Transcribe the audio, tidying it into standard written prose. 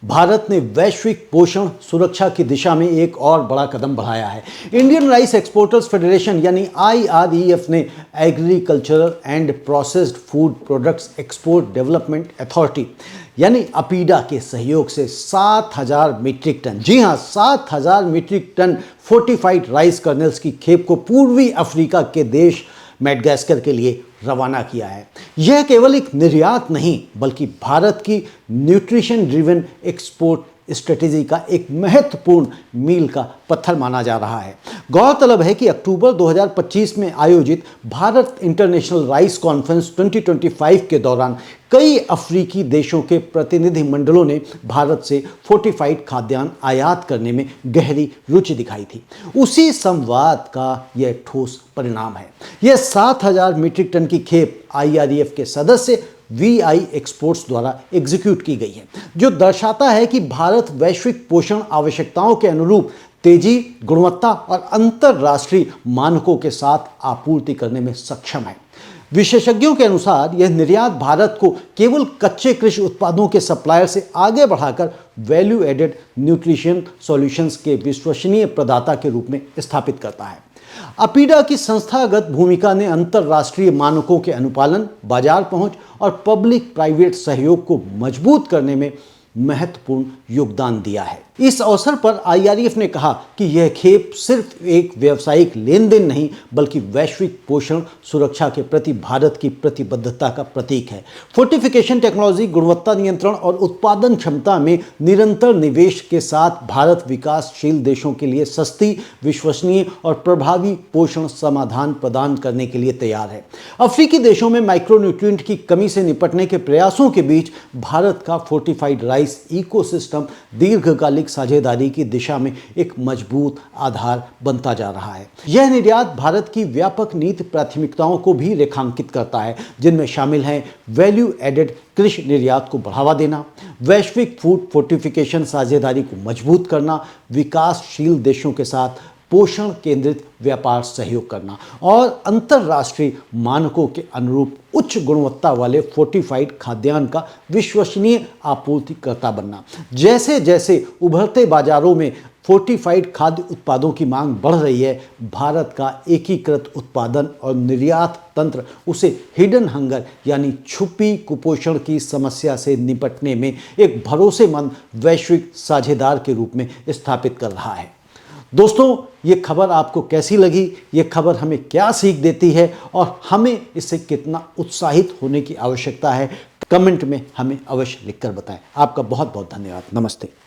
भारत ने वैश्विक पोषण सुरक्षा की दिशा में एक और बड़ा कदम बढ़ाया है। इंडियन राइस एक्सपोर्टर्स फेडरेशन यानी IREF ने agricultural and processed food products export development authority यानी अपीडा के सहयोग से 7,000 मीट्रिक टन, जी हां 7,000 metric ton fortified rice kernels की खेप को पूर्वी अफ्रीका के देश मेडागास्कर के लिए रवाना किया है। यह केवल एक निर्यात नहीं बल्कि भारत की न्यूट्रिशन ड्रिवन एक्सपोर्ट स्ट्रेटेजी का एक महत्वपूर्ण मील का पत्थर माना जा रहा है। गौरतलब है कि अक्टूबर 2025 में आयोजित भारत इंटरनेशनल राइस कॉन्फ्रेंस 2025 के दौरान कई अफ्रीकी देशों के प्रतिनिधि मंडलों ने भारत से फोर्टिफाइड खाद्यान्न आयात करने में गहरी रुचि दिखाई थी। उसी संवाद का यह ठोस परिणाम है। यह 7,000 मीट्रिक टन की खेप IREF के सदस्य VI एक्सपोर्ट्स द्वारा एग्जीक्यूट की गई है, जो दर्शाता है कि भारत वैश्विक पोषण आवश्यकताओं के अनुरूप तेजी, गुणवत्ता और अंतरराष्ट्रीय मानकों के साथ आपूर्ति करने में सक्षम है। विशेषज्ञों के अनुसार यह निर्यात भारत को केवल कच्चे कृषि उत्पादों के सप्लायर से आगे बढ़ाकर वैल्यू एडेड न्यूट्रिशन सॉल्यूशंस के विश्वसनीय प्रदाता के रूप में स्थापित करता है। अपीडा की संस्थागत भूमिका ने अंतरराष्ट्रीय मानकों के अनुपालन, बाजार पहुंच और पब्लिक प्राइवेट सहयोग को मजबूत करने में महत्वपूर्ण योगदान दिया है। इस अवसर पर IREF ने कहा कि यह खेप सिर्फ एक व्यावसायिक लेन देन नहीं बल्कि वैश्विक पोषण सुरक्षा के प्रति भारत की प्रतिबद्धता का प्रतीक है। फोर्टिफिकेशन टेक्नोलॉजी, गुणवत्ता नियंत्रण और उत्पादन क्षमता में निरंतर निवेश के साथ भारत विकासशील देशों के लिए सस्ती, विश्वसनीय और प्रभावी पोषण समाधान प्रदान करने के लिए तैयार है। अफ्रीकी देशों में माइक्रोन्यूट्रिएंट की कमी से निपटने के प्रयासों के बीच भारत का फोर्टिफाइड राइस इकोसिस्टम दीर्घकालिक साझेदारी की दिशा में एक मजबूत आधार बनता जा रहा है। यह निर्यात भारत की व्यापक नीति प्राथमिकताओं को भी रेखांकित करता है, जिनमें शामिल हैं वैल्यू एडेड कृषि निर्यात को बढ़ावा देना, वैश्विक फूड फोर्टिफिकेशन साझेदारी को मजबूत करना, विकासशील देशों के साथ पोषण केंद्रित व्यापार सहयोग करना और अंतरराष्ट्रीय मानकों के अनुरूप उच्च गुणवत्ता वाले फोर्टिफाइड खाद्यान्न का विश्वसनीय आपूर्तिकर्ता बनना। जैसे जैसे उभरते बाजारों में फोर्टिफाइड खाद्य उत्पादों की मांग बढ़ रही है, भारत का एकीकृत उत्पादन और निर्यात तंत्र उसे हिडन हंगर यानी छुपी कुपोषण की समस्या से निपटने में एक भरोसेमंद वैश्विक साझेदार के रूप में स्थापित कर रहा है। दोस्तों, ये खबर आपको कैसी लगी? ये खबर हमें क्या सीख देती है और हमें इससे कितना उत्साहित होने की आवश्यकता है? कमेंट में हमें अवश्य लिखकर बताएं। आपका बहुत बहुत धन्यवाद। नमस्ते।